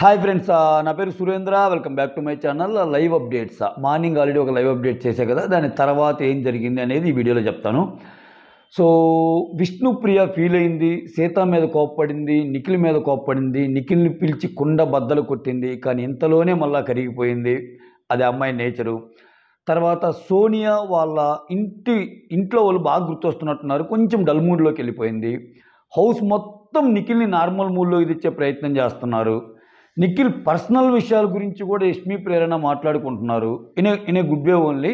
Hi friends, నా పేరు Surendra. Welcome back to my channel live updates. Morning already ఒక live update చేశా కదా, దాని తర్వాత ఏం జరిగింది అనేది ఈ వీడియోలో చెప్తాను. సో విష్ణుప్రియ ఫీల్ అయింది, సీత మీద కోప్పడింది, నిఖిల్ మీద కోప్పడింది, నిఖిల్ని పిలిచి కుండ బద్దలు కొట్టింది. కానీ ఇంతలోనే మళ్ళా కరిగిపోయింది. అది అమ్మాయి నేచరు. తర్వాత సోనియా వాళ్ళ ఇంట్లో వాళ్ళు బాగా గుర్తొస్తున్నట్టున్నారు, కొంచెం డల్ మూడ్లోకి వెళ్ళిపోయింది. హౌస్ మొత్తం నిఖిల్ని నార్మల్ మూడ్లోకి తెచ్చే ప్రయత్నం చేస్తున్నారు. నిఖిల్ పర్సనల్ విషయాల గురించి కూడా యష్మి ప్రేరణ మాట్లాడుకుంటున్నారు. In a good way only.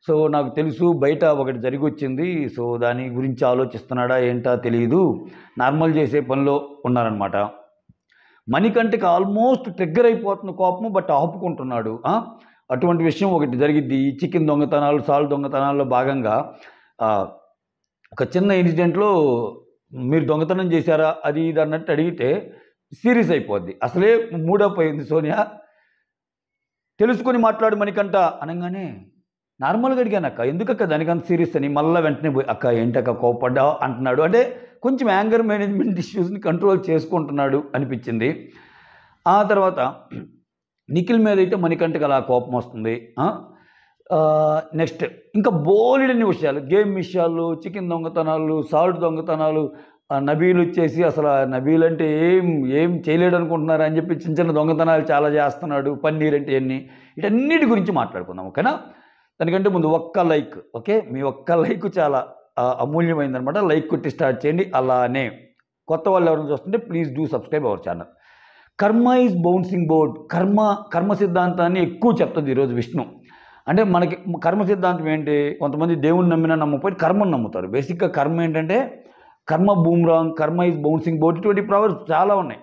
So నాకు తెలుసు బయట ఒకటి జరిగి వచ్చింది, సో దాని గురించి ఆలోచిస్తున్నాడా ఏంటా తెలియదు, నార్మల్ చేసే పనిలో ఉన్నారనమాట. మణికంఠకి ఆల్మోస్ట్ ట్రిగ్గర్ అయిపోతున్న కోపము, బట్ ఆపుకుంటున్నాడు. అటువంటి విషయం ఒకటి జరిగిద్ది. చికెన్ దొంగతనాలు, సాల్ట్ దొంగతనాల్లో భాగంగా ఒక చిన్న ఇన్సిడెంట్లో మీరు దొంగతనం చేశారా అది ఇది అన్నట్టు అడిగితే సీరియస్ అయిపోద్ది. అసలే మూడప్ అయింది సోనియా. తెలుసుకొని మాట్లాడు మణికంఠ అనగానే నార్మల్గా అడిగాను, అక్క ఎందుకక్క దానికంత సీరియస్ అని. మళ్ళీ వెంటనే పోయి అక్క ఏంటక్క కోపడ్డా అంటున్నాడు. అంటే కొంచెం యాంగర్ మేనేజ్మెంట్ ఇష్యూస్ని కంట్రోల్ చేసుకుంటున్నాడు అనిపించింది. ఆ తర్వాత నిఖిల్ మీద అయితే మణికంఠకి అలా కోపం వస్తుంది. నెక్స్ట్ ఇంకా బోలెడన్ని విషయాలు, గేమ్ విషయాలు, చికెన్ దొంగతనాలు, సాల్ట్ దొంగతనాలు, నబీల్ వచ్చేసి అసలు నబీల్ అంటే ఏం చేయలేడు అనుకుంటున్నారు అని చెప్పి చిన్న చిన్న దొంగతనాలు చాలా చేస్తున్నాడు, పన్నీర్ అంటే అన్నీ. వీటన్నిటి గురించి మాట్లాడుకుందాం, ఓకేనా? దానికంటే ముందు ఒక్క లైక్, ఓకే? మీ ఒక్క లైక్ చాలా అమూల్యమైందనమాట. లైక్ కొట్టి స్టార్ట్ చేయండి. అలానే కొత్త వాళ్ళు ఎవరైనా చూస్తుంటే please do subscribe our channel. కర్మ ఈజ్ బౌన్సింగ్ బోర్డ్. కర్మ సిద్ధాంతాన్ని ఎక్కువ చెప్తుంది ఈరోజు విష్ణు. అంటే మనకి కర్మ సిద్ధాంతం ఏంటి? కొంతమంది దేవుణ్ణి నమ్మినా నమ్మకపోయి కర్మను నమ్ముతారు. బేసిక్గా కర్మ ఏంటంటే కర్మ బూమ్రాంగ్, కర్మ ఈజ్ బౌన్సింగ్ బోర్డ్, ఇటువంటి ప్రావర్బ్స్ చాలా ఉన్నాయి.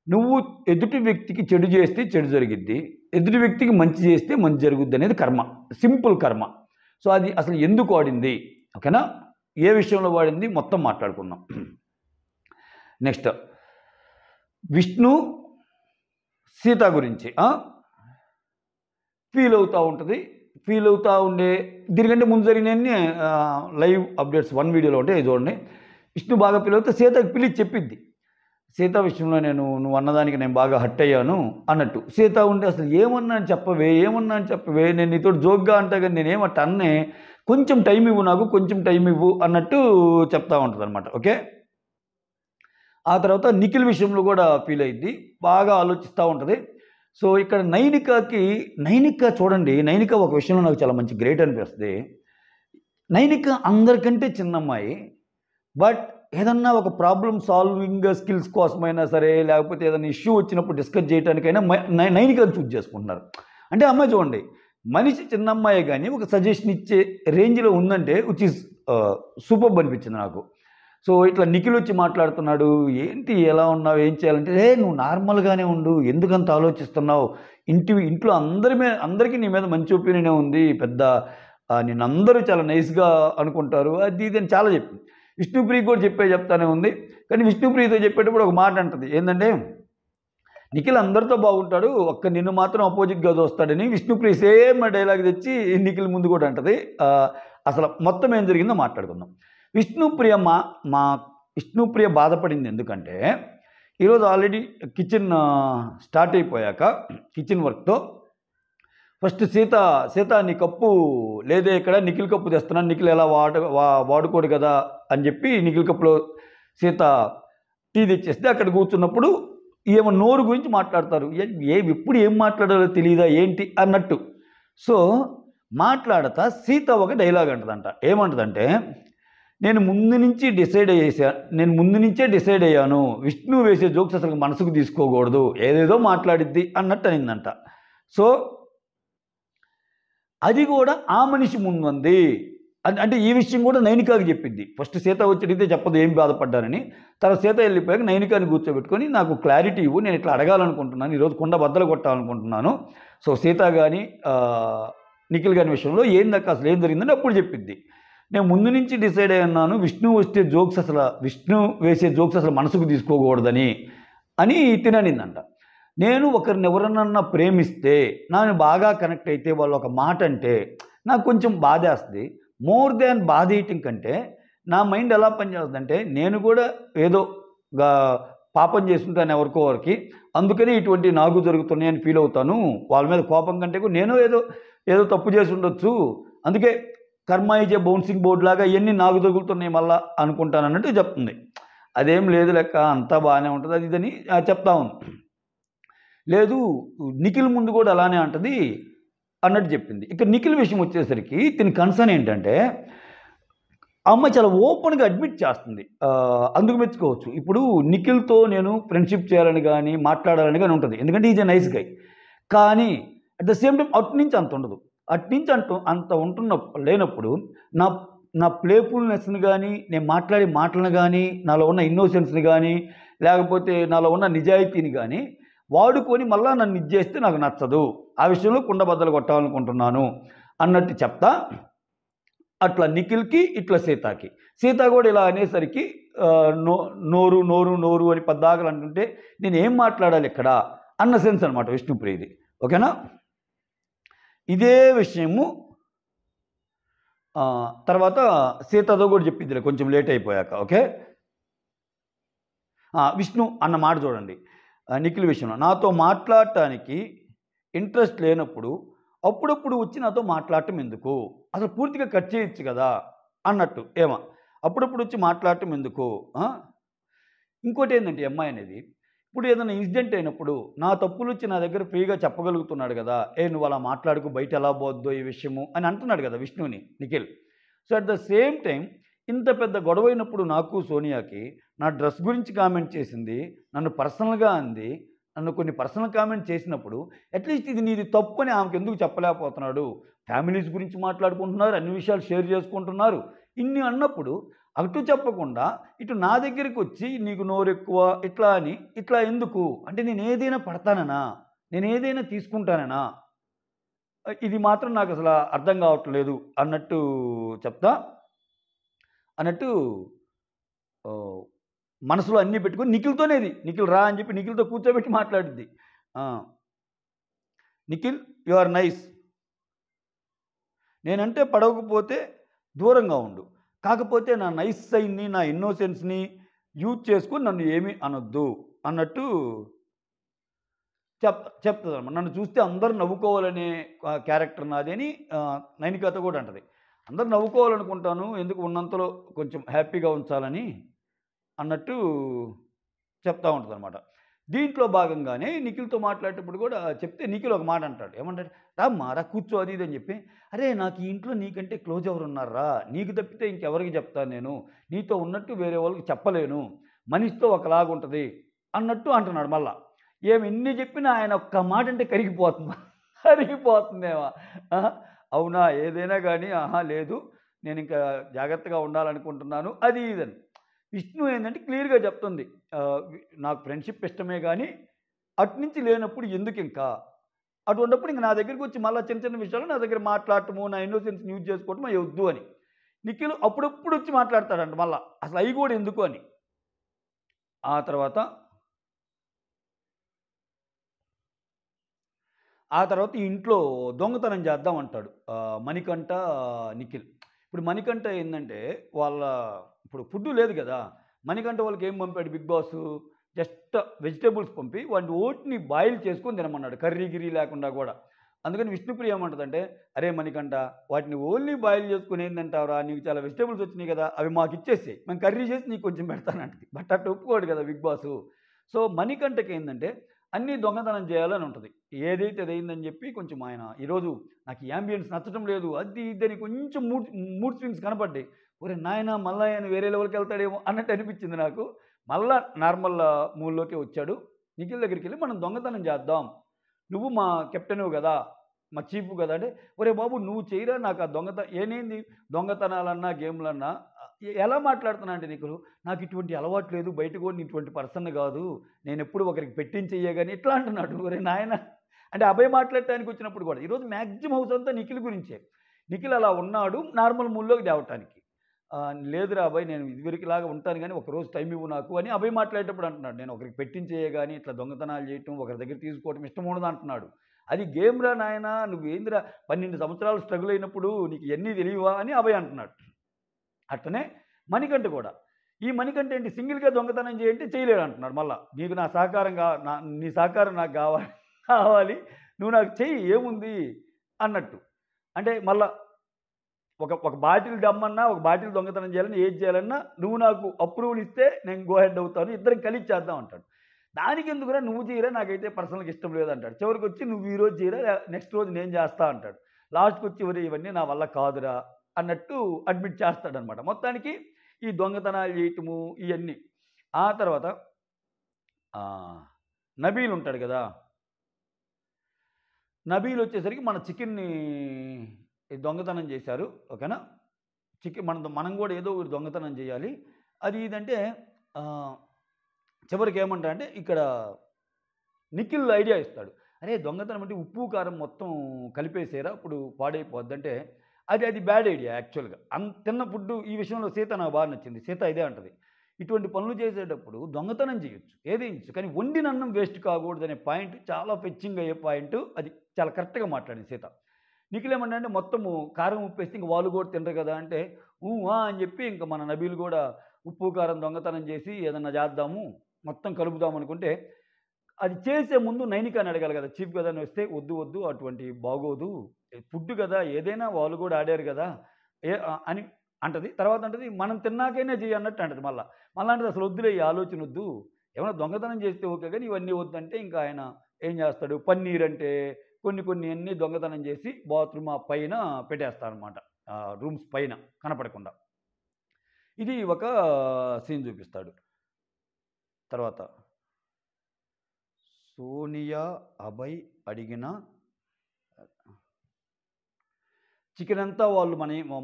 నువ్వు ఎదుటి వ్యక్తికి చెడు చేస్తే చెడు జరిగిద్ది, ఎదుటి వ్యక్తికి మంచి చేస్తే మంచి జరుగుద్ది అనేది కర్మ. సింపుల్ కర్మ. సో అది అసలు ఎందుకు వాడింది, ఓకేనా? ఏ విషయంలో వాడింది మొత్తం మాట్లాడుకుందాం. నెక్స్ట్ విష్ణు సీత గురించి ఫీల్ అవుతూ ఉంటుంది. ఫీల్ అవుతూ ఉండే దీనికంటే ముందు జరిగినవన్నీ లైవ్ అప్డేట్స్ 1 వీడియోలో ఉంటాయి, చూడండి. విష్ణు బాగా ఫీల్ అవుతే సీతకి పిలిచి చెప్పింది, సీత విషయంలో నువ్వు అన్నదానికి నేను బాగా హట్ అయ్యాను అన్నట్టు. సీత ఉంటే అసలు ఏమన్నా అని చెప్పవే, నేను నీతో జోక్గా అంటా కానీ నేనేమట్ట అన్నే, కొంచెం టైం ఇవ్వు, నాకు కొంచెం టైం ఇవ్వు అన్నట్టు చెప్తా ఉంటుంది అనమాట, ఓకే? ఆ తర్వాత నిఖిల్ విషయంలో కూడా ఫీల్ అయ్యింది, బాగా ఆలోచిస్తూ ఉంటుంది. సో ఇక్కడ నైనిక చూడండి, నైనిక ఒక విషయంలో నాకు చాలా మంచి గ్రేట్ అనిపిస్తుంది. నైనిక అందరికంటే చిన్నమ్మాయి, బట్ ఏదన్నా ఒక ప్రాబ్లమ్ సాల్వింగ్ స్కిల్స్ కోసమైనా సరే, లేకపోతే ఏదైనా ఇష్యూ వచ్చినప్పుడు డిస్కస్ చేయడానికైనా నైనికను చూజ్ చేసుకుంటున్నారు. అంటే అమ్మాయి చూడండి, మనిషి చిన్నమ్మాయి కానీ ఒక సజెషన్ ఇచ్చే రేంజ్లో ఉందంటే విచ్ ఈజ్ సూపర్బ్ అనిపించింది నాకు. సో ఇట్లా నిఖిల్ వచ్చి మాట్లాడుతున్నాడు, ఏంటి ఎలా ఉన్నావు, ఏం చేయాలంటే నువ్వు నార్మల్గానే ఉండు, ఎందుకంత ఆలోచిస్తున్నావు, ఇంట్లో అందరికీ నీ మీద మంచి ఒపీనియనే ఉంది, పెద్ద నిన్ను అందరూ చాలా నైస్గా అనుకుంటారు, అది ఇది అని చాలా చెప్పింది. విష్ణుప్రియకి కూడా చెప్తానే ఉంది. కానీ విష్ణుప్రియతో చెప్పేటప్పుడు ఒక మాట అంటుంది, ఏంటంటే నిఖిల్ అందరితో బాగుంటాడు, ఒక్క నిన్ను మాత్రం అపోజిట్గా చూస్తాడని. విష్ణుప్రియ సేమ్ డైలాగ్ తెచ్చి నిఖిల్ ముందు కూడా అంటుంది. అసలు మొత్తం ఏం జరిగిందో మాట్లాడుకుందాం. విష్ణుప్రియ బాధపడింది ఎందుకంటే ఈరోజు ఆల్రెడీ కిచెన్ స్టార్ట్ అయిపోయాక కిచెన్ వర్క్తో ఫస్ట్ సీత నీ కప్పు లేదే ఇక్కడ, నిఖిల్ కప్పు తెస్తున్నాను, నిఖిల్ ఎలా వాడుకోడు కదా అని చెప్పి నిఖిల్ కప్పులో సీత టీ తెచ్చేస్తే అక్కడ కూర్చున్నప్పుడు ఏమో నోరు గురించి మాట్లాడతారు. ఎప్పుడు ఏం మాట్లాడాలో తెలియదా ఏంటి అన్నట్టు. సో మాట్లాడతా సీత ఒక డైలాగ్ అంటదంట. ఏమంటదంటే, నేను ముందు నుంచే డిసైడ్ అయ్యాను, విష్ణు వేసే జోక్స్ అసలు మనసుకు తీసుకోకూడదు, ఏదేదో మాట్లాడిద్ది అన్నట్టు అనిందంట. సో అది కూడా ఆ మనిషి ముందుంది అంటే ఈ విషయం కూడా నైనికాకి చెప్పింది. ఫస్ట్ సీత వచ్చి చెప్పదు ఏం బాధపడ్డానని. తర్వాత సీత వెళ్ళిపోయాక నైనికాని కూర్చోబెట్టుకొని నాకు క్లారిటీ ఇవ్వు, నేను ఇట్లా అడగాలనుకుంటున్నాను, ఈరోజు కుండ బద్దలు కొట్టాలనుకుంటున్నాను. సో సీత కానీ నిఖిల్ గారి విషయంలో ఏందక్క అసలు ఏం జరిగిందని అప్పుడు చెప్పింది. నేను ముందు నుంచి డిసైడ్ అయ్యాను, విష్ణు వేసే జోక్స్ అసలు మనసుకు తీసుకోకూడదని అని తిననిందంట. నేను ఒకరిని ఎవరన్నా ప్రేమిస్తే, నాకు బాగా కనెక్ట్ అయితే వాళ్ళు ఒక మాట అంటే నాకు కొంచెం బాధేస్తుంది. మోర్ దాన్ బాధేయటం కంటే నా మైండ్ ఎలా పనిచేస్తుందంటే, నేను కూడా ఏదో పాపం చేసుకుంటాను ఎవరికో వారికి, అందుకని ఇటువంటి నాకు జరుగుతున్నాయని ఫీల్ అవుతాను. వాళ్ళ మీద కోపం కంటే కూడా నేను ఏదో తప్పు చేసి ఉండొచ్చు, అందుకే కర్మ ఈజ్ ఏ బౌన్సింగ్ బోర్డ్ లాగా ఇవన్నీ నాకు తగులుతున్నాయి మళ్ళా అనుకుంటాను అన్నట్టు చెప్తుంది. అదేం లేదు లెక్క, అంతా బాగానే ఉంటుంది అది ఇదని చెప్తా ఉంది. లేదు నిఖిల్ ముందు కూడా అలానే అంటది అన్నట్టు చెప్పింది. ఇక నిఖిల్ విషయం వచ్చేసరికి దీని కన్సర్న్ ఏంటంటే ఆ అమ్మాయి చాలా ఓపెన్గా అడ్మిట్ చేస్తుంది. అందుకు మెచ్చుకోవచ్చు. ఇప్పుడు నిఖిల్తో నేను ఫ్రెండ్షిప్ చేయాలని కానీ మాట్లాడాలని కానీ ఉంటుంది, ఎందుకంటే ఈజ్ ఎ నైస్ గై. కానీ అట్ ద సేమ్ టైం అటు నుంచి అంత ఉండదు. అటు నుంచి అంత లేనప్పుడు నా నా ప్లేఫుల్నెస్ని కానీ, నేను మాట్లాడే మాటలను కానీ, నాలో ఉన్న ఇన్నోసెన్స్ని కానీ, లేకపోతే నాలో ఉన్న నిజాయితీని కానీ వాడుకొని మళ్ళీ నన్ను ఇది చేస్తే నాకు నచ్చదు, ఆ విషయంలో కుండబద్దలు కొట్టాలనుకుంటున్నాను అన్నట్టు చెప్తా. అట్లా నిఖిల్కి ఇట్లా సీతాకి. సీత కూడా ఇలా అనేసరికి నోరు నోరు నోరు అని పద్దాకలు అంటుంటే నేను ఏం మాట్లాడాలి ఇక్కడ అన్న సెన్స్ అనమాట విష్ణుప్రియది. ఓకేనా? ఇదే విషయము తర్వాత సీతతో కూడా చెప్పిందిలే కొంచెం లేట్ అయిపోయాక. ఓకే, విష్ణు అన్న మాట చూడండి. నిఖిల్ విషయంలో నాతో మాట్లాడటానికి ఇంట్రెస్ట్ లేనప్పుడు అప్పుడప్పుడు వచ్చి నాతో మాట్లాడటం ఎందుకు, అసలు పూర్తిగా కట్ చేయొచ్చు కదా అన్నట్టు. అప్పుడప్పుడు వచ్చి మాట్లాడటం ఎందుకు. ఇంకోటి ఏంటంటే అమ్మాయి అనేది ఇప్పుడు ఏదైనా ఇన్సిడెంట్ అయినప్పుడు నా తప్పులు వచ్చి నా దగ్గర ఫ్రీగా చెప్పగలుగుతున్నాడు కదా, నువ్వు అలా మాట్లాడుకు, బయట ఎలా పోద్దో ఈ విషయము అని అంటున్నాడు కదా విష్ణుని Nikhil. So at the same time ఇంత పెద్ద గొడవ అయినప్పుడు నాకు సోనియాకి నా డ్రెస్ గురించి కామెంట్ చేసింది, నన్ను పర్సనల్గా అంది, నన్ను కొన్ని పర్సనల్ కామెంట్ చేసినప్పుడు అట్లీస్ట్ ఇది నీది తప్పు అని ఆమెకు ఎందుకు చెప్పలేకపోతున్నాడు. ఫ్యామిలీస్ గురించి మాట్లాడుకుంటున్నారు, అన్ని విషయాలు షేర్ చేసుకుంటున్నారు, ఇన్ని అన్నప్పుడు అటు చెప్పకుండా ఇటు నా దగ్గరికి వచ్చి నీకు నోరెక్కువ ఇట్లా ఎందుకు అంటే నేను ఏదైనా పడతానన్నా, నేను ఏదైనా తీసుకుంటానన్నా, ఇది మాత్రం నాకు అసలు అర్థం కావట్లేదు అన్నట్టు చెప్తా. అన్నట్టు మనసులో అన్నీ పెట్టుకొని నిఖిల్తోనేది, నిఖిల్ రా అని చెప్పి నిఖిల్తో కూర్చోబెట్టి మాట్లాడుద్ది. నిఖిల్ యు ఆర్ నైస్, నేనంటే పడవకపోతే దూరంగా ఉండు, కాకపోతే నా నైస్ సైడ్ని నా ఇన్నోసెన్స్ని యూజ్ చేసుకొని నన్ను ఏమీ అనొద్దు అన్నట్టు చెప్తుంది అన్నమాట. నన్ను చూస్తే అందరూ నవ్వుకోవాలనే క్యారెక్టర్ నాది అని నైనికత కూడా అంటది. అందరూ నవ్వుకోవాలనుకుంటాను, ఎందుకు ఉన్నంతలో కొంచెం హ్యాపీగా ఉంచాలని అన్నట్టు చెప్తా ఉంటుంది అనమాట. దీంట్లో భాగంగానే నిఖిల్తో మాట్లాడేటప్పుడు కూడా చెప్తే నిఖిల్ ఒక మాట అంటాడు. ఏమంటాడు, రా కూర్చో అది ఇది అని చెప్పి. అరే నాకు ఈ ఇంట్లో నీకంటే క్లోజ్ ఎవరు ఉన్నారా, నీకు తప్పితే ఇంకెవరికి చెప్తాను, నేను నీతో ఉన్నట్టు వేరే వాళ్ళకి చెప్పలేను, మనిషితో ఒకలాగా ఉంటుంది అన్నట్టు అంటున్నాడు. మళ్ళా ఎన్ని చెప్పినా ఆయన ఒక్క మాట అంటే కరిగిపోతుందేమో. అవునా, ఏదైనా కానీ లేదు నేను ఇంకా జాగ్రత్తగా ఉండాలనుకుంటున్నాను అది ఇదని. విష్ణు ఏంటంటే క్లియర్గా చెప్తుంది, నాకు ఫ్రెండ్షిప్ ఇష్టమే కానీ అటునుంచి లేనప్పుడు ఎందుకు ఇంకా అటువంటిప్పుడు ఇంక నా దగ్గరికి వచ్చి మళ్ళీ చిన్న చిన్న విషయాలు నా దగ్గర మాట్లాడటము, నా ఇన్నోసెన్స్ యూజ్ చేసుకోవటం అవి వద్దు అని. నిఖిల్ అప్పుడప్పుడు వచ్చి మాట్లాడతాడంట మళ్ళీ, అసలు అవి కూడా ఎందుకు అని. ఆ తర్వాత ఈ ఇంట్లో దొంగతనం చేద్దాం అంటాడు మణికంఠ నిఖిల్. ఇప్పుడు మణికంఠ ఏంటంటే ఇప్పుడు ఫుడ్ లేదు కదా, మణికంఠ వాళ్ళకి ఏం పంపాడు బిగ్ బాస్, జస్ట్ వెజిటేబుల్స్ పంపి వాటి ఓట్ని బాయిల్ చేసుకొని తినమన్నాడు, కర్రీ గిరీ లేకుండా కూడా. అందుకని విష్ణుప్రియ ఏమంటుందంటే, అరే మణికంఠ వాటిని ఓన్లీ బాయిల్ చేసుకుని ఏంటంటారా, నీకు చాలా వెజిటేబుల్స్ వచ్చినాయి కదా అవి మాకు ఇచ్చేసి మేము కర్రీ చేసి నీకు కొంచెం పెడతానంటది. బట్ అట్లా ఒప్పుకోడు కదా బిగ్ బాస్. సో మణికంఠకి ఏంటంటే అన్నీ దొంగతనం చేయాలని ఉంటుంది, ఏదైతే అదైందని చెప్పి కొంచెం ఆయన ఈరోజు నాకు ఈ యాంబియన్స్ నచ్చడం లేదు అది ఇదని కొంచెం మూడ్ స్వింగ్స్ కనపడ్డాయి. ఒరే నాయన మళ్ళీ ఆయన వేరే లెవెల్కి వెళ్తాడేమో అన్నట్టు అనిపించింది నాకు. మళ్ళా నార్మల్ మూడ్లోకే వచ్చాడు. నిఖిల్ దగ్గరికి వెళ్ళి మనం దొంగతనం చేద్దాం, నువ్వు మా కెప్టెన్ కదా, మా చీఫ్ కదా అంటే, ఒరే బాబు నువ్వు చేయరా, నాకు ఆ ఏనేంది దొంగతనాలన్నా గేమ్లన్నా ఎలా మాట్లాడుతున్నా అంటే నాకు ఇటువంటి అలవాటు లేదు, బయట కూడా ఇటువంటి పర్సన్ కాదు, నేను ఎప్పుడు ఒకరికి పెట్టించేయ కానీ ఇట్లా అంటున్నాడు. ఒరే నాయన అంటే అభయ్ మాట్లాడటానికి వచ్చినప్పుడు కూడా ఈరోజు మ్యాక్సిమం హౌస్ అంతా నిఖిల్ గురించే. నిఖిల్ అలా ఉన్నాడు నార్మల్ మూడ్లోకి తేవటానికి. లేదురా అభయ్ నేను ఇదివరకులాగా ఉంటాను కానీ ఒకరోజు టైం ఇవ్వు నాకు అని అభయ్ మాట్లాడేటప్పుడు అంటున్నాడు, నేను ఒకరికి పెట్టించేయ కానీ ఇట్లా దొంగతనాలు చేయటం ఒకరి దగ్గర తీసుకోవటం ఇష్టం ఉండదు అంటున్నాడు. అది గేమ్ రా నాయన, నువ్వేందిరా 12 సంవత్సరాలు స్ట్రగుల్ అయినప్పుడు నీకు ఎన్ని తెలియవా అని అభయ్ అంటున్నాడు. అట్లనే మణికంఠ కూడా ఈ మణికంఠ ఏంటి సింగిల్‌గా దొంగతనం చేయంటే చేయలేడు అంటున్నాడు మళ్ళా. నీకు నా సహకారం నీ సహకారం నాకు కావాలి. నువ్వు నాకు చెయ్యి ఏముంది అన్నట్టు. అంటే మళ్ళా ఒక బాటిల్ దమ్మన్నా, ఒక బాటిల్ దొంగతనం చేయాలన్నా, ఏది చేయాలన్నా నువ్వు నాకు అప్రూవల్ ఇస్తే నేను గో హెడ్ అవుతాను. ఇద్దరం కలిసి చేద్దాం అంటాడు. దానికెందుకురా నువ్వు చేయరా నాకైతే పర్సనల్‌గా ఇష్టం లేదంటాడు. చివరికొచ్చి నువ్వు ఈరోజు చేయరా నెక్స్ట్ రోజు నేను చేస్తా అంటాడు. లాస్ట్‌కొచ్చి ఒరేయ్ ఇవన్నీ నా వల్ల కాదురా అన్నట్టు అడ్మిట్ చేస్తాడనమాట. మొత్తానికి ఈ దొంగతనాలు చేయటము ఇయన్నీ. ఆ తర్వాత నబీల్ ఉంటాడు గదా! నబీల్ వచ్చేసరికి మన చికెన్‌ని దొంగతనం చేశారు. ఓకేనా? మనం గూడా ఏదో ఒకటి దొంగతనం చేయాలి. అది ఇదంటే చివరికి ఏమంటాడంటే ఇక్కడ నిఖిల్ ఐడియా ఇస్తాడు. అరే దొంగతనం అంటే ఉప్పు, కారం మొత్తం కలిపేసేరా అప్పుడు పాడైపోద్దంటే అది బ్యాడ్ ఐడియా యాక్చువల్‌గా. తిన్న ఫుడ్డు ఈ విషయంలో సీత నాకు బాగా నచ్చింది. సీత ఇదే అంటది. ఇటువంటి పనులు చేసేటప్పుడు దొంగతనం చేయొచ్చు. ఏదేయొచ్చు. కానీ వండిన అన్నం వేస్ట్ కాకూడదనే పాయింట్ చాలా ఫెచ్చింగ్ అయ్యే పాయింట్. అది చాలా కరెక్ట్‌గా మాట్లాడింది సీత. నిఖిల్ ఏమంటాడంటే మొత్తము కారం, ఉప్పేస్తే ఇంక వాళ్ళు కూడా తినరు కదా! అంటే ఆ! అని చెప్పి ఇంక మన నబీల్ కూడా ఉప్పు, కారం దొంగతనం చేసి ఏదన్నా చేద్దాము, మొత్తం కలుపుదాం అనుకుంటే అది చేసే ముందు నైనికాని అడగాలి కదా! చీఫ్ గెస్ట్ అని వస్తే వద్దు వద్దు అటువంటివి బాగోదు. ఫుడ్ కదా! ఏదైనా వాళ్ళు కూడా ఆడారు కదా! అని అంటది. తర్వాత అంటది మనం తిన్నాకైనా చెయ్యి అన్నట్టు అంటది మళ్ళా. మళ్ళా అంటది అసలు వద్దులే ఈ ఆలోచన వద్దు. ఏమైనా దొంగతనం చేస్తే ఓకే గానీ ఇవన్నీ వద్దంటే ఇంకా ఆయన ఏం చేస్తాడు పన్నీర్ అంటే కొన్ని అన్నీ దొంగతనం చేసి బాత్రూమ్ ఆ పైన పెట్టేస్తాడనమాట. రూమ్స్ పైన కనపడకుండా. ఇది ఒక సీన్ చూపిస్తాడు. తర్వాత సోనియా, అభయ్ అడిగిన చికెన్ అంతా వాళ్ళు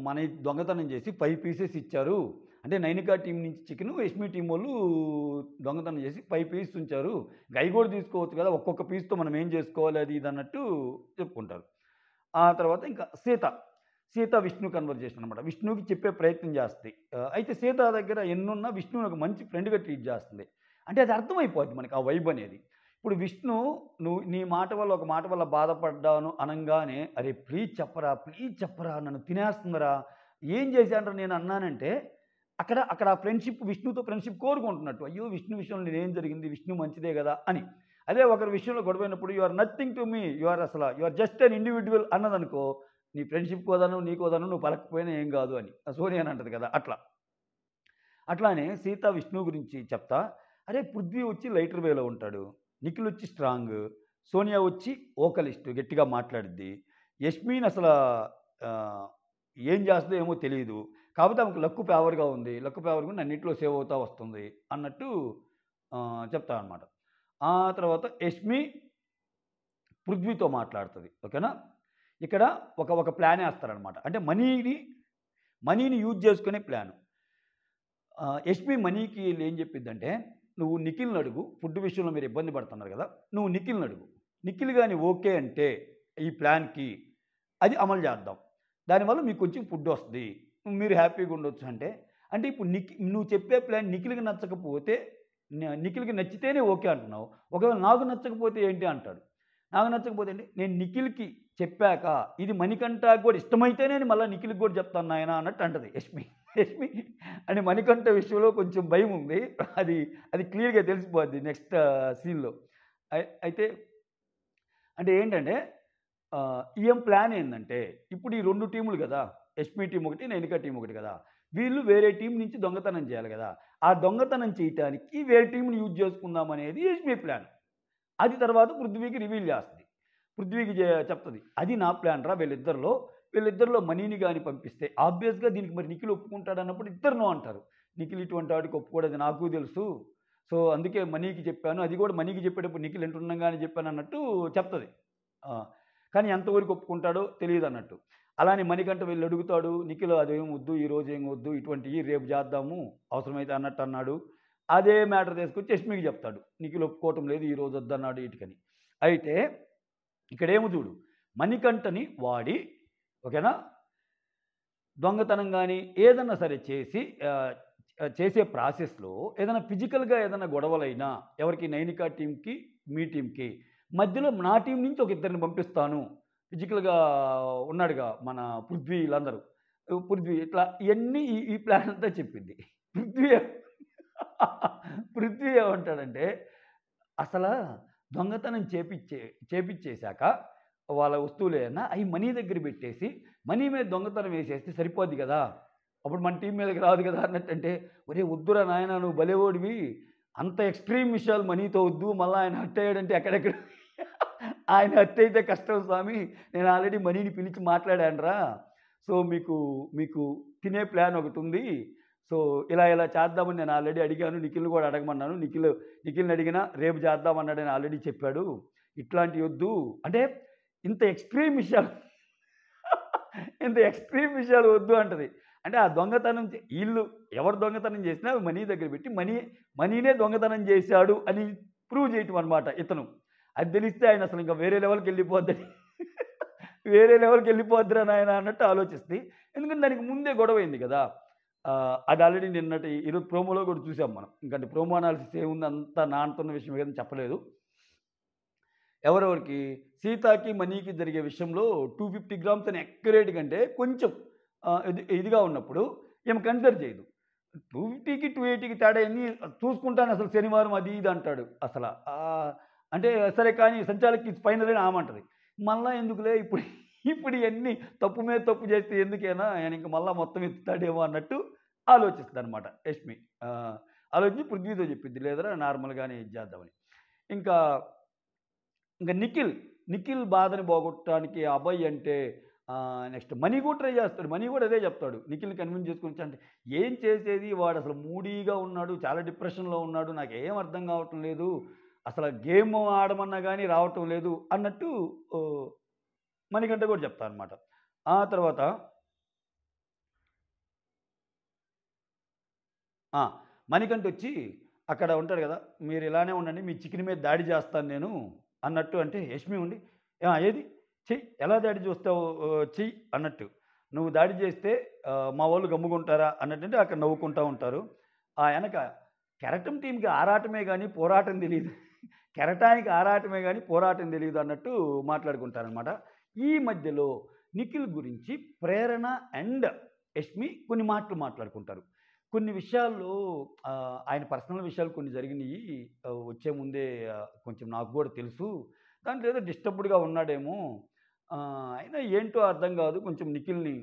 మన దొంగతనం చేసి 5 పీసెస్ ఇచ్చారు. అంటే నైనికా టీం నుంచి చికెను, యష్మి టీం వాళ్ళు దొంగతనం చేసి 5 పీసెస్ ఉంచారు. అయి కూడా తీసుకోవచ్చు కదా! ఒక్కొక్క పీస్‌తో మనం ఏం చేసుకోవాలి అది ఇది అన్నట్టు చెప్పుకుంటారు. ఆ తర్వాత ఇంకా సీత విష్ణు కన్వర్జేషన్ అనమాట. విష్ణుకి చెప్పే ప్రయత్నం చేస్తది. అయితే సీత దగ్గర ఎన్నున్నా విష్ణుని ఒక మంచి ఫ్రెండ్‌గా ట్రీట్ చేస్తుంది. అంటే అది అర్థమైపోద్ది మనకి ఆ వైబ్ అనేది. ఇప్పుడు విష్ణు నీ మాట వల్ల ఒక మాట వల్ల బాధపడ్డాను అనంగానే, "అరే ప్లీజ్ చెప్పరా నన్ను తినేస్తుందిరా! ఏం చేశానురా నేను" అన్నానంటే అక్కడ విష్ణుతో ఫ్రెండ్‌షిప్ కోరుకుంటున్నట్టు. అయ్యో! విష్ణు విషయంలో నేనేం జరిగింది? విష్ణు మంచిదే గదా! అని. అదే ఒకరి విషయంలో గొడవైనప్పుడు you are nothing to me. You are just an individual అన్నదనుకో, నీ ఫ్రెండ్‌షిప్ కోదాను, నీకోదాను నువ్వు పలకపోయినా ఏం గాదు అని. సోనియా అని అంటది కదా! అట్లా. అట్లానే సీత, విష్ణు గురించి చెప్తా. అరే! పృథ్వీ వచ్చి లైటర్ వేలో ఉంటాడు. నిఖిల్ వచ్చి స్ట్రాంగ్. సోనియా వచ్చి వోకలిస్ట్ గట్టిగా మాట్లాడిద్ది. యష్మిన్ ఆహ్, ఏం చేస్తదో ఏమో తెలీదు. కాపోతే ఆమెకు లక్కు ఫేవర్‌గా ఉంది. లక్కు ఫేవర్‌గా ఉండి అన్నిట్లో సేవ్ అవుతా వస్తుంది అన్నట్టు చెప్తాననమాట. ఆ తర్వాత యష్మి పృథ్వీతో మాట్లాడుతది. ఓకేనా? ఇక్కడ ఒక ప్లానేస్తారనమాట. అంటే మనీని యూజ్ చేసుకునే ప్లాను. యష్మి మనీకి ఏం చెప్పిద్దంటే, "నువ్వు నిఖిల్‌ని అడుగు. ఫుడ్ విషయంలో మీరు ఇబ్బంది పడుతున్నారు కదా! నువ్వు నిఖిల్‌ని అడుగు. నిఖిల్ గాని ఓకే అంటే ఈ ప్లాన్‌కి అది అమలు చేద్దాం. దానివల్ల మీకు కొంచెం ఫుడ్ వస్తది. మీరు హ్యాపీగా ఉండొచ్చు" అంటే ఇప్పుడు నువ్వు చెప్పే ప్లాన్ నిఖిల్‌కి నచ్చకపోతే నిఖిల్‌కి నచ్చితేనే ఓకే అంటున్నావు. ఒకవేళ నాకు నచ్చకపోతే ఏంటి అంటాడు. నాకు నచ్చకపోతే ఏంటి? నేను నిఖిల్‌కి చెప్పాక ఇది మణికంఠకి కూడా ఇష్టమైతేనే నేను మళ్ళా నిఖిల్‌కి కూడా చెప్తాను నాయనా అన్నట్టు అంటది యష్మి. అంటే మణికంఠ విషయంలో కొంచెం భయం ఉంది. అది క్లియర్‌గా తెలిసిపోద్ది నెక్స్ట్ సీన్‌లో. అయితే అంటే ఏంటంటే ఈఎం ప్లాన్ ఏందంటే ఇప్పుడు ఈ 2 టీములు గదా! యష్మి టీమ్ ఒకటి, నైనికా టీమ్ ఒకటి గదా! వీళ్ళు వేరే టీమ్ నుంచి దొంగతనం చేయాలి గదా! ఆ దొంగతనం చేయటానికి వేరే టీమ్‌ని యూజ్ చేసుకుందాం అనేది యష్మి ప్లాన్. అది తర్వాత పృథ్వీకి రివీల్ చేస్తది. పృథ్వీకి చెప్తది. అది నా ప్లాన్ రా వీళ్ళిద్దరిలో మనీని గాని పంపిస్తే ఆబ్వియస్‌గా దీనికి మరి నిఖిల్ ఒప్పుకుంటాడన్నప్పుడు ఇద్దరు నో అంటారు. నిఖిల్ ఇటువంటి వాడికి ఒప్పుకోడని నాకు తెలుసు. సో, అందుకే మనీకి చెప్పాను. అది కూడా మనీకి చెప్పేటప్పుడు నిఖిల్ ఇంటుండగానే చెప్పానన్నట్టు చెప్తది. ఆ! కానీ ఎంతవరకు ఒప్పుకుంటాడో తెలీదన్నట్టు. అలానే మణికంఠ వెళ్లి అడుగుతాడు. నిఖిల్ అదేం వద్దు, ఈరోజు ఏం వద్దు, ఇటువంటియి రేపు చేద్దాము అవసరమైతే అన్నట్టు అన్నాడు. అదే మ్యాటర్ తీసుకొచ్చి యష్మికి చెప్తాడు. నిఖిల్ ఒప్పుకోవటం లేదు, ఈరోజు వద్దన్నాడు ఈటికని. అయితే ఇక్కడేమో చూడు, మణికంఠని వాడి ఓకేనా? దొంగతనం గాని ఏదన్నా సరే చేసి చేసే ప్రాసెస్‌లో ఏదైనా ఫిజికల్‌గా ఏదైనా గొడవలైనా ఎవరికి నైనికా టీమ్‌కి, మీ టీమ్‌కి మధ్యలో నా టీమ్ నుంచి ఒక ఇద్దరిని పంపిస్తాను. ఫిజికల్‌గా ఉన్నాడుగా మన పృథ్వీ ఈళ్ళందరూ. పృథ్వీ ఇట్లా ఇయన్నీ ఈ ప్లాన్ అంతా చెప్పింది. పృథ్వీ పృథ్వీ ఏమంటాడంటే, అసలా దొంగతనం చేపిచ్చేశాక వాళ్ళ వస్తువులేయన్నా అయి మనీ దగ్గర పెట్టేసి, మనీ మీద దొంగతనం వేసేస్తే సరిపోద్ది గదా! అప్పుడు మన టీమ్ మీదకి రాదు గదా! అన్నట్టంటే, ఒరేయ్ వద్దురా నాయనా నువ్వు భలేవాడివి. అంత ఎక్స్‌ట్రీమ్ విషయాలు మనీతో వద్దు. మళ్ళా ఆయన హర్ట్ అయ్యాడంటే ఎక్కడెక్కడ ఆయన హర్ట్ అయితే కష్టం స్వామి. నేను ఆల్రెడీ మనీని పిలిచి మాట్లాడానురా. సో, మీకు మీకు తినే ప్లాన్ ఒకటుంది. సో, ఇలా చేద్దామని నేను ఆల్రెడీ అడిగాను. నిఖిల్‌ని గూడా అడగమన్నాను. నిఖిల్‌ని అడిగినా రేపు చేద్దామన్నాడని ఆల్రెడీ చెప్పాడు. ఇట్లాంటియొద్దు. అంటే ఇంత ఎక్స్‌ట్రీమ్ విషయాలు ఇంత ఎక్స్‌ట్రీమ్ విషయాలు వద్దు అంటది. అంటే ఆ దొంగతనం ఈళ్ళు ఎవరు దొంగతనం చేసినా అవి మనీ దగ్గర పెట్టి మనీనే దొంగతనం చేశాడు అని ప్రూవ్ చేయటం అనమాట ఇతను. అది తెలిస్తే ఆయన అసలు ఇంకా వేరే లెవెల్‌కెళ్ళిపోద్దిరా నాయనా అన్నట్టు ఆలోచిస్తే ఎందుకంటే దానికి ముందే గొడవైంది గదా! అది ఆల్రెడీ ఈరోజు ప్రోమోలో కూడా చూసాం మనం. ఇంకంటే ప్రోమో అనాలిసిస్ ఏముంది అంతా నానుతున్న విషయం ఏదని చెప్పలేదు. ఎవరెవరికి సీతాకి, మనీకి జరిగే విషయంలో 250 గ్రామ్స్ అని అక్యురేట్ కంటే కొంచెం ఇదిగా ఉన్నప్పుడు ఈమె కన్సిడర్ చేయదు. 250కి, 280కి తేడా ఎన్ని చూసుకుంటాను అసలు శనివారం అది ఇది అంటాడు అసల. అంటే సరే కానీ సంచాలక్కి ఫైనల్ అని ఆమంటది. మళ్ళా ఎందుకులే ఇప్పుడు ఇయన్నీ తప్పు మీద తప్పు చేస్తే ఎందుకేనా ఆయన ఇంక మళ్ళా మొత్తం ఎత్తుతాడేమో అన్నట్టు ఆలోచిస్తదనమాట యష్మి. ఆలోచించి పృథ్వీతో చెప్పిద్ది లేదురా నార్మల్‌గానే ఇది చేద్దామని. ఇంకా నిఖిల్ బాధని పోగొట్టడానికి అభయ్ అంటే నెక్స్ట్ మనీ కూడా ట్రై చేస్తాడు. మనీ కూడా అదే చెప్తాడు. నిఖిల్‌ని కన్విన్స్ చేసుకొని అంటే ఏం చేసేది వాడసలు మూడీగా ఉన్నాడు. చాలా డిప్రెషన్‌లో ఉన్నాడు. నాకేం అర్థం కావటం లేదు. అసలు గేమ్ ఆడమన్నా గానీ రావటం లేదు అన్నట్టు మణికంఠ కూడా చెప్తాడనమాట. ఆ తర్వాత మణికంఠొచ్చి అక్కడ ఉంటాడు గదా! మీరు ఇలానే ఉండండి. మీ చికెన్ మీద దాడి చేస్తాను నేను అన్నట్టు అంటే యష్మి ఉండి ఏది చెయ్యి ఎలా దాడి చూస్తావు చెయ్యి అన్నట్టు. నువ్వు దాడి చేస్తే మా వాళ్ళు గమ్ముకుంటారా అన్నట్టంటే అక్కడ నవ్వుకుంటా ఉంటారు. ఆ ఎనక కెరటం టీమ్‌కి ఆరాటమే గానీ పోరాటం తెలీదు. కెరటానికి ఆరాటమే గానీ పోరాటం తెలీదు అన్నట్టు మాట్లాడుకుంటారనమాట. ఈ మధ్యలో నిఖిల్ గురించి ప్రేరణ అండ్ యష్మి కొన్ని మాటలు మాట్లాడుకుంటారు. కొన్ని విషయాల్లో ఆయన పర్సనల్ విషయాలు కొన్ని జరిగినియి. వచ్చే ముందే కొంచెం నాకు గూడా తెలుసు. దాంట్లో ఏదో డిస్టర్బ్డ్‌గా ఉన్నాడేమో. అయినా ఏంటో అర్థం గాదు. కొంచెం నిఖిల్‌ని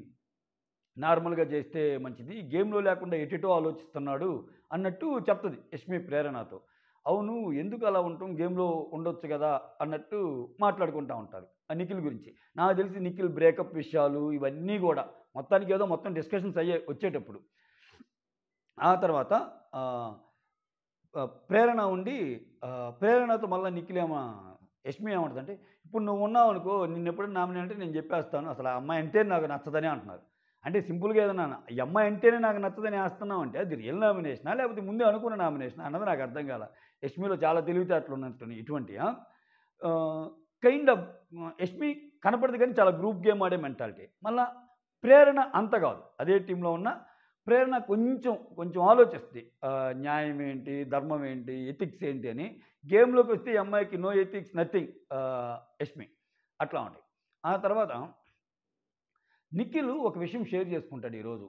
నార్మల్‌గా చేస్తే మంచిది. గేమ్‌లో లేకుండా ఎటెటో ఆలోచిస్తున్నాడు అన్నట్టు చెప్తది యష్మి ప్రేరణతో. అవును ఎందుకు అలా ఉంటాం? గేమ్‌లో ఉండొచ్చు గదా! అన్నట్టు మాట్లాడుకుంటా ఉంటారు. ఆ నిఖిల్ గురించి. నాకు తెలిసి నిఖిల్ బ్రేకప్ విషయాలు ఇవన్నీ గూడా మొత్తానికి ఏదో మొత్తం డిస్కషన్స్ అయ్యాయి వచ్చేటప్పుడు. ఆ తర్వాత ప్రేరణ ఉండి ప్రేరణతో మళ్ళా నిఖిలేమో యష్మి ఏమంటదంటే, ఇప్పుడు నువ్వు ఉన్నావనుకో నిన్నెప్పుడైనా నామినేట్ అంటే నేను చెప్పేస్తాను. అసలు ఆ అమ్మాయి అంటేనే నాకు నచ్చదని అంటున్నారు. అంటే సింపుల్‌గా ఏదన్నా ఈ అమ్మాయి అంటేనే నాకు నచ్చదని ఏస్తున్నావంటే అది రియల్ నామినేషనా? లేకపోతే ముందే అనుకున్న నామినేషనా? అన్నది నాకు అర్థం కాల. యష్మిలో చాలా తెలివితేటలు ఉన్నట్టున్నాయి ఇటువంటియి. కైండ్ ఆఫ్ యష్మి కనపడదు కానీ చాలా గ్రూప్ గేమ్ ఆడే మెంటాలిటీ. మళ్ళా ప్రేరణ అంత కాదు. అదే టీమ్‌లో ఉన్న ప్రేరణ కొంచెం ఆలోచిస్తది. న్యాయం ఏంటి? ధర్మం ఏంటి? ఎథిక్స్ ఏంటి అని. గేమ్‌లోకి వస్తే ఈ అమ్మాయికి నో ఎథిక్స్ నథింగ్ యష్మి. అట్లా ఉంటాయి. ఆ తర్వాత నిఖిల్ ఒక విషయం షేర్ చేసుకుంటాడు ఈరోజు.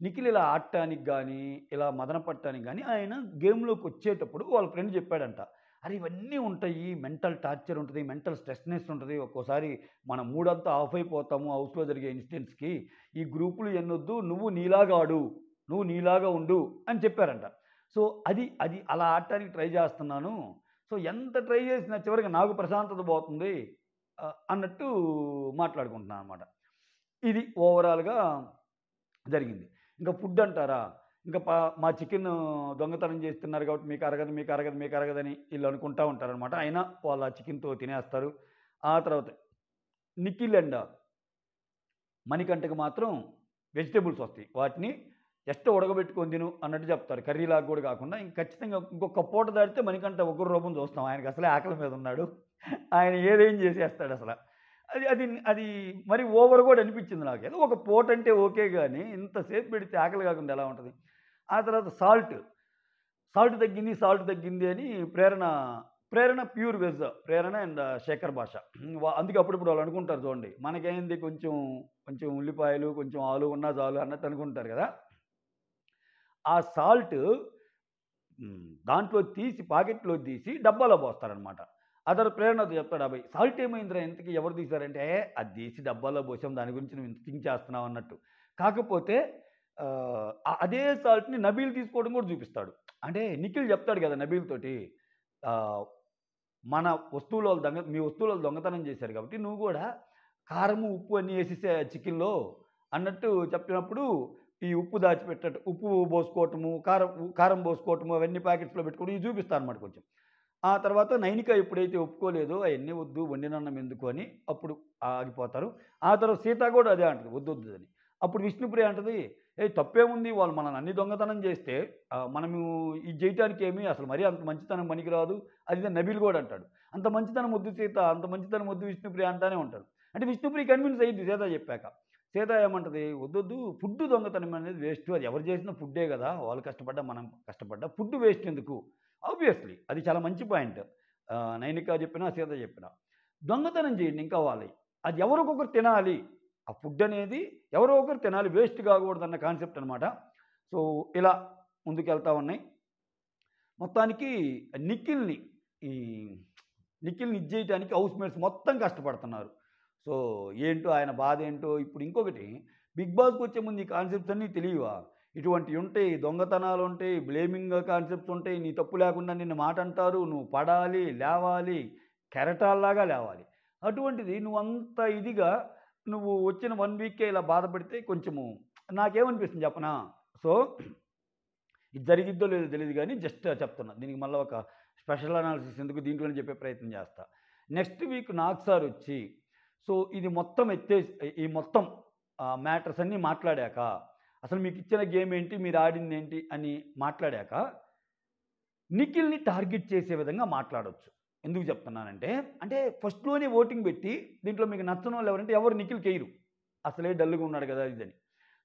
నిఖిల్ ఇలా ఆడటానికి గానీ, ఇలా మదన పడటానికి గానీ ఆయన గేమ్‌లోకి వచ్చేటప్పుడు వాళ్ళ ఫ్రెండ్ చెప్పాడంట. అరే! ఇవన్నీ ఉంటాయి. మెంటల్ టార్చర్ ఉంటది. మెంటల్ స్ట్రెస్‌నెస్ ఉంటది. ఒక్కోసారి మన మూడంతా ఆఫ్ అయిపోతాము హౌస్‌లో జరిగే ఇన్సిడెంట్స్‌కి. ఈ గ్రూపులు ఎన్నొద్దు. నువ్వు నీలాగా ఆడు. నువ్వు నీలాగా ఉండు అని చెప్పారంట. సో, అది అలా ఆడటానికి ట్రై చేస్తున్నాను. సో, ఎంత ట్రై చేసినా చివరికి నాకు ప్రశాంతత పోతుంది అన్నట్టు మాట్లాడుకుంటున్నాననమాట. ఇది ఓవరాల్‌గా జరిగింది. ఇంకా ఫుడ్ అంటారా? ఇంకా మా చికెను దొంగతనం చేస్తున్నారు కాబట్టి మీకు అరగదని ఈళ్ళు అనుకుంటా ఉంటారనమాట. అయినా వాళ్ళు ఆ చికెన్‌తో తినేస్తారు. ఆ తర్వాత నిఖిల్ అండ్ మణికంఠకి మాత్రం వెజిటబుల్స్ వస్తాయి. వాటిని జస్ట్ ఉడకబెట్టుకొని తిను అన్నట్టు చెప్తారు. కర్రీలాగా కూడా కాకుండా ఖచ్చితంగా ఇంకొక పూట దాటితే మణికంఠ ఉగ్ర రూపం చూస్తాం. ఆయనకి అసలే ఆకలి మీద ఉన్నాడు. ఆయన ఏదేం చేసేస్తాడసల. అది అది అది మరి ఓవర్ కూడా అనిపించింది నాకు. ఏదో ఒక పూట అంటే ఓకే గానీ ఇంతసేపు పెడితే ఆకలి కాకుండా ఎలా ఉంటది? ఆ తర్వాత సాల్ట్ తగ్గింది అని Prerna pure veg. Prerna and Shekhar Basha. అందుకే అప్పుడప్పుడు వాళ్ళు అనుకుంటారు చూడండి. మనకేంది కొంచెం ఉల్లిపాయలు, కొంచెం ఆలు ఉన్నా చాలు అన్నట్టు అనుకుంటారు కదా! ఆ సాల్ట్ దాంట్లో తీసి పాకెట్లో తీసి డబ్బాలో పోస్తారనమాట. అతను ప్రేరణతో చెప్తాడు అబ్బాయి, సాల్ట్ ఏమైందిరా ఇంతకీ ఎవరు తీశారంటే, అది తీసి డబ్బాలో పోసాం దాని గురించి నువ్వు ఇంత థింక్ చేస్తున్నావు అన్నట్టు. కాకపోతే అదే సాల్ట్‌ని నబీల్ తీసుకోవడం కూడా చూపిస్తాడు. అంటే నిఖిల్ చెప్తాడు కదా నబీల్ తోటి, ఆహ్, మన వస్తువులో మీ వస్తువులో దొంగతనం చేశారు కాబట్టి నువ్వు కూడా కారము, ఉప్పు అన్నీ ఏసేసే చికెన్‌లో అన్నట్టు చెప్పినప్పుడు, ఈ ఉప్పు దాచిపెట్టట ఉప్పు పోసుకోవటము, కారం పోసుకోవటము అవన్నీ ప్యాకెట్స్‌లో పెట్టుకోవడం ఇవి చూపిస్తారనమాట కొంచెం. ఆ తర్వాత నైనిక ఎప్పుడైతే ఒప్పుకోలేదో అయన్నీ వద్దు వండినన్నం ఎందుకు అని అప్పుడు ఆగిపోతారు. ఆ తర్వాత సీత కూడా అదే అంటది వద్దొద్దు అని. అప్పుడు విష్ణుప్రియ అంటది, "ఏయ్! తప్పేముంది వాళ్ళు మనల్ని అన్ని దొంగతనం చేస్తే మనము ఇది చేయటానికి ఏమి అసలు మరీ అంత మంచితనం పనికిరాదు" అది ఇది నబీల్ కూడా అంటాడు. "అంత మంచితనం వద్దు సీత, అంత మంచితనం వద్దు విష్ణుప్రియ" అంటానే ఉంటాడు. అంటే విష్ణుప్రియ కన్విన్స్ అయ్యిద్ది సీత చెప్పాక. సీత ఏమంటది, "వద్దొద్దు ఫుడ్ దొంగతనం అనేది వేస్ట్. అది ఎవరు చేసిన ఫుడ్డే కదా! వాళ్ళు కష్టపడ్డా, మనం కష్టపడ్డా ఫుడ్ వేస్ట్ ఎందుకు?" ఆబ్వియస్లీ అది చాలా మంచి పాయింట్. నైనిక చెప్పినా, సీత చెప్పినా. దొంగతనం చేయండి ఇంకా వాళ్ళయి. అది ఎవరో ఒకరు తినాలి. ఆ ఫుడ్ అనేది ఎవరో ఒకరు తినాలి. వేస్ట్ కాకూడదన్న కాన్సెప్ట్ అనమాట. సో, ఇలా ముందుకెళ్తా ఉన్నాయి. మొత్తానికి నిఖిల్‌ని ఈ నిఖిల్‌ని ఇది చేయటానికి హౌస్‌మేట్స్ మొత్తం కష్టపడుతున్నారు. సో, ఏంటో ఆయన బాధేంటో ఇప్పుడు ఇంకొకటి, 'బిగ్ బాస్'కొచ్చే ముందు ఈ కాన్సెప్ట్స్ అన్నీ తెలియవా? ఇటువంటివి ఉంటాయి, దొంగతనాలుంటాయి, బ్లేమింగ్ కాన్సెప్ట్స్ ఉంటాయి. నీ తప్పు లేకుండా నిన్ను మాట అంటారు. నువ్వు పడాలి, లేవాలి, కెరటాల్లాగా లేవాలి. అటువంటిది నువ్వంత ఇదిగా నువ్వు వచ్చిన 1 వీకే ఇలా బాధపడితే కొంచెము నాకేమనిపిస్తుంది చెప్పనా? సో, ఇది జరిగిద్దో లేదో తెలీదు గానీ జస్ట్ చెప్తున్నా. దీనికి మళ్ళా ఒక స్పెషల్ అనాలిసిస్ ఎందుకు దీంట్లోనే చెప్పే ప్రయత్నం చేస్తా. నెక్స్ట్ వీక్ నాగ్ సార్ వచ్చి, సో, ఇది మొత్తం ఎత్తేసి ఈ మొత్తం మ్యాటర్స్ అన్నీ మాట్లాడాక, అసలు మీకిచ్చిన గేమ్ ఏంటి? మీరు ఆడిందేంటి? అని మాట్లాడాక, నిఖిల్‌ని టార్గెట్ చేసే విధంగా మాట్లాడొచ్చు. ఎందుకు చెప్తున్నానంటే, అంటే ఫస్ట్‌లోనే ఓటింగ్ పెట్టి, దీంట్లో మీకు నచ్చనోళ్ళు ఎవరంటే ఎవరు నిఖిల్‌కెయ్యరు. అసలే డల్‌గా ఉన్నాడు కదా! ఇదని.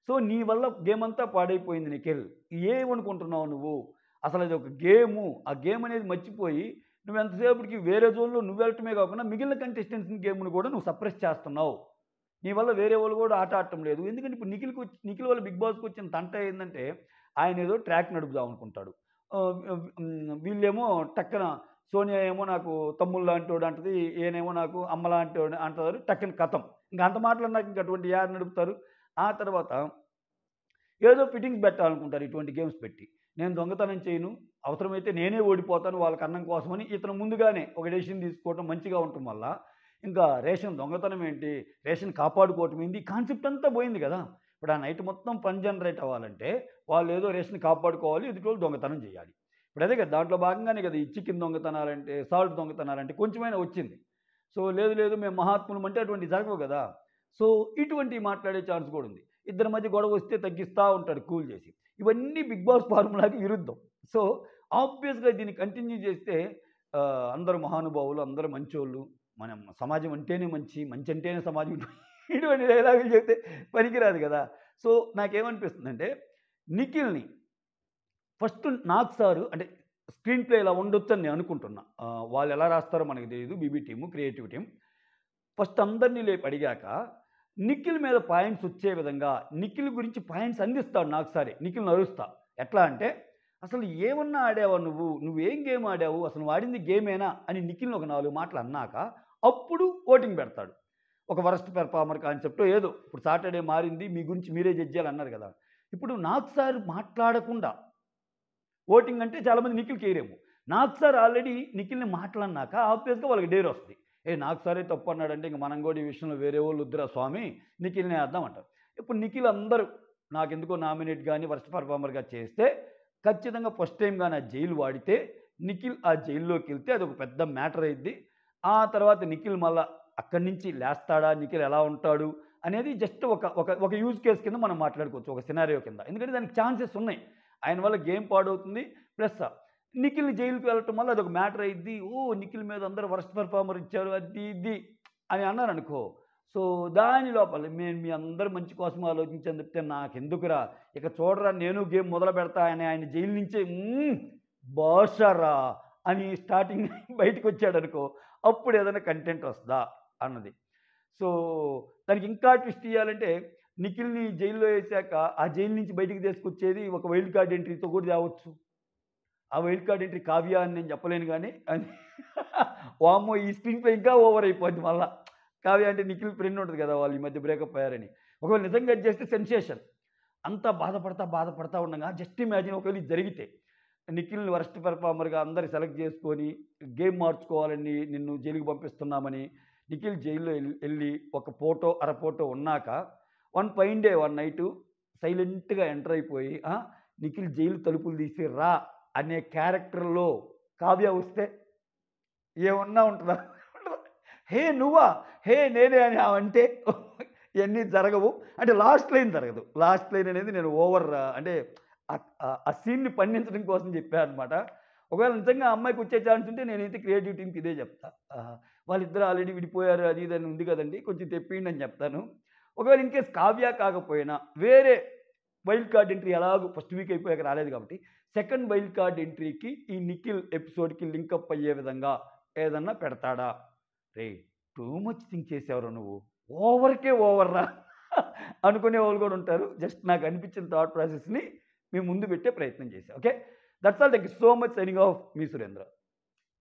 సో, నీ వల్ల గేమ్ అంతా పాడైపోయింది నిఖిల్. ఏమనుకుంటున్నావు నువ్వు? అసలు అది ఒక గేము. ఆ గేమ్ అనేది మర్చిపోయి, నువ్వెంతసేపటికి వేరే జోన్‌లో నువ్వెళ్ళటమే కాకుండా మిగిలిన కంటెస్టెంట్స్‌ని గేమ్‌ని కూడా నువ్వు సప్రెస్ చేస్తున్నావు. నీ వల్ల వేరే వాళ్ళు కూడా ఆట ఆడటం లేదు. ఎందుకంటే ఇప్పుడు నిఖిల్ వల్ల బిగ్ బాస్‌కొచ్చిన తంట ఏందంటే, ఆయనేదో ట్రాక్ నడుపుదాం అనుకుంటాడు. వీళ్ళేమో టక్కన సోనియా ఏమో నాకు తమ్ముళ్ళలాంటోడు అంటది. ఈయనేమో నాకు అమ్మలాంటోడు అంటారు. టక్కన ఖతం. ఇంక అంత మాటలన్నాక ఇంక అటువంటి యాడ నడుపుతారు. ఆ తర్వాత ఏదో ఫిట్టింగ్స్ పెట్టాలనుకుంటారు ఇటువంటి గేమ్స్ పెట్టి. నేను దొంగతనం చేయను. అవసరమైతే నేనే ఓడిపోతాను వాళ్ళకి అన్నం కోసమని ఇతను ముందుగానే ఒక డెసిషన్ తీసుకోవడం మంచిగా ఉండటం వల్ల, ఇంకా రేషన్ దొంగతనం ఏంటి? రేషన్ కాపాడుకోవటం ఏంది? ఈ కాన్సెప్ట్ అంతా పోయింది కదా! ఇప్పుడు ఆ నైట్ మొత్తం ఫన్ జనరేట్ అవ్వాలంటే, వాళ్ళేదో రేషన్ కాపాడుకోవాలి, ఎదుటోళ్ళు దొంగతనం చేయాలి. ఇప్పుడు అదే కదా! దాంట్లో భాగంగానే కదా! ఈ చికెన్ దొంగతనాలంటే, సాల్ట్ దొంగతనాలంటే కొంచెమైనా వచ్చింది. సో, లేదు లేదు మేము మహాత్ములం అంటే అటువంటివి జరగవు కదా! సో, ఇటువంటివి మాట్లాడే ఛాన్స్ కూడా ఉంది. ఇద్దరి మధ్య గొడవ వస్తే తగ్గిస్తా ఉంటాడు కూల్ చేసి. ఇవన్నీ బిగ్ బాస్ ఫార్ములాకి విరుద్ధం. సో, ఆబ్వియస్‌గా దీన్ని కంటిన్యూ చేస్తే అందరూ మహానుభావులు, అందరూ మంచోళ్ళు, మనం సమాజం అంటేనే మంచి, మంచి అంటేనే సమాజం ఇటువంటి డైలాగులు చెప్తే పనికిరాదు కదా! సో, నాకేమనిపిస్తుందంటే నిఖిల్‌ని ఫస్ట్ నాగ్ సారు అంటే స్క్రీన్ ప్లే ఇలా ఉండొచ్చని నేను అనుకుంటున్నా. వాళ్ళు ఎలా రాస్తారో మనకు తెలీదు. BB team, creative team. First అందరిని లేపి అడిగాక, నిఖిల్ మీద పాయింట్స్ వచ్చే విధంగా, నిఖిల్ గురించి పాయింట్స్ అందిస్తాడు నాకు సారే. నిఖిల్‌ని అరుస్తా. ఎట్లా అంటే, "అసలు ఏమన్నా ఆడావా నువ్వు? నువ్వేం గేమ్ ఆడావు? అసలు నువ్వు ఆడింది గేమేనా?" అని నిఖిల్‌ని ఒక 4 మాటలు అన్నాక, అప్పుడు ఓటింగ్ పెడతాడు. ఒక వరస్ట్ పెర్ఫార్మర్ కాన్సెప్టో ఏదో. ఇప్పుడు సాటర్‌డే మారింది. మీ గురించి మీరే జడ్జ్ చేయాలన్నారు కదా! ఇప్పుడు నాగ్ సార్ మాట్లాడకుండా ఓటింగ్ అంటే చాలామంది నిఖిల్‌కెయ్యరేమో. నాగ్ సార్ ఆల్రెడీ నిఖిల్‌ని మాటలన్నాక ఆబ్వియస్‌గా వాళ్ళకి డేరొస్తది. నాగ్ సారే తప్పన్నాడంటే ఇంక మనం కూడా ఈ విషయంలో వేరే వాళ్ళు వద్దురా స్వామి నిఖిల్‌నే ఏద్దాం అంటారు. ఇప్పుడు నిఖిల్ అందరూ నాకెందుకో నామినేట్ గాని, వరస్ట్ పెర్ఫార్మర్‌గా చేస్తే ఖచ్చితంగా ఫస్ట్ టైమ్ గాని ఆ జైలు వాడితే నిఖిల్ ఆ జైల్లోకెళ్తే అదొక పెద్ద మ్యాటర్ అయిద్ది. ఆ తర్వాత నిఖిల్ మళ్ళా అక్కడి నుంచి లేస్తాడా? నిఖిల్ ఎలా ఉంటాడు? అనేది జస్ట్ ఒక ఒక ఒక యూజ్ కేస్ కింద మనం మాట్లాడుకోవచ్చు. ఒక సినారియో కింద. ఎందుకంటే దానికి ఛాన్సెస్ ఉన్నాయి. ఆయన వల్ల గేమ్ పాడవుతుంది. ప్లస్ నిఖిల్‌ని జైలుకి వెళ్ళటం వల్ల అదొక మ్యాటర్ అయిద్ది. ఓహ్! నిఖిల్ మీద అందరూ వరస్ట్ పెర్ఫార్మర్ ఇచ్చారు. అది ఇది అని అన్నారనుకో. సో, దాని లోపల నేను మీ అందరి మంచి కోసం ఆలోచించాను తప్పితే నాకెందుకురా! ఇక చూడరా నేను గేమ్ మొదలు పెడతా అని ఆయన జైలు నుంచే బాషారా అని స్టార్టింగ్ బయటకొచ్చాడనుకో. అప్పుడు ఏదైనా కంటెంట్ వస్తదా అన్నది. సో, దానికి ఇంకా ట్విస్ట్ ఇయ్యాలంటే నిఖిల్‌ని జైల్‌లో ఏశాక, ఆ జైలు నుంచి బయటికి తీసుకొచ్చేది ఒక వైల్డ్ కార్డ్ ఎంట్రీతో కూడా తేవచ్చు. ఆ వైల్డ్ కార్డ్ ఎంట్రీ కావ్య అని నేను చెప్పలేను కానీ అది వామ్మో ఈ స్క్రీన్ ప్లే ఇంకా ఓవర్ అయిపోద్ది మళ్ళా. కావ్య అంటే నిఖిల్ ఫ్రెండ్ ఉంటుంది కదా, వాళ్ళు ఈ మధ్య బ్రేకప్ అయ్యారని. ఒకవేళ నిజంగా అది చేస్తే సెన్సేషన్. అంతా బాధపడతా ఉండగా జస్ట్ ఇమాజిన్ ఒకవేళ ఇది జరిగితే నిఖిల్‌ని వరస్ట్ పెర్ఫార్మర్‌గా అందరు సెలెక్ట్ చేసుకొని గేమ్ మార్చుకోవాలని నిన్ను జైలుకి పంపిస్తున్నామని నిఖిల్ జైల్‌లో ఎళ్లి ఒక ఫోటో, అర ఫోటో ఉన్నాక one fine day one night సైలెంట్‌గా ఎంటర్ అయిపోయి నిఖిల్ జైలు తలుపులు తీసి రా అనే క్యారెక్టర్‌లో కావ్య వస్తే ఏమన్నా ఉంటదా? హే నువ్వా? హే నేనే అని ఆమంటే ఇయన్నీ జరగవు. అంటే లాస్ట్ లైన్ జరగదు. లాస్ట్ లైన్ అనేది నేను ఓవర్ అంటే ఆ సీన్‌ని పండించడం కోసం చెప్పా అనమాట. ఒకవేళ నిజంగా ఆ అమ్మాయికి వచ్చే ఛాన్స్ ఉంటే నేనైతే క్రియేటివ్ టీమ్‌కి ఇదే చెప్తా. వాళ్ళిద్దరూ ఆల్రెడీ విడిపోయారు అది ఇది అని ఉంది కదండీ! కొంచెం తెప్పియండి అని చెప్తాను. ఒకవేళ ఇన్‌కేస్ కావ్య కాకపోయినా వేరే వైల్డ్ కార్డ్ ఎంట్రీ ఎలాగో ఫస్ట్ వీక్ అయిపోయాక రాలేదు కాబట్టి సెకండ్ వైల్డ్ కార్డ్ ఎంట్రీకి ఈ నిఖిల్ ఎపిసోడ్‌కి లింకప్ అయ్యే విధంగా ఏదన్నా పెడతాడా? రేయ్! టూ మచ్ థింక్ చేసావురా నువ్వు. ఓవర్‌కే ఓవర్‌రా అనుకునేవాళ్ళు కూడా ఉంటారు. జస్ట్ నాకు అనిపించిన థాట్ ప్రాసెస్‌ని మీ ముందు పెట్టే ప్రయత్నం చేశా. Okay. That's all. Thank you so much. Signing off me Surendra.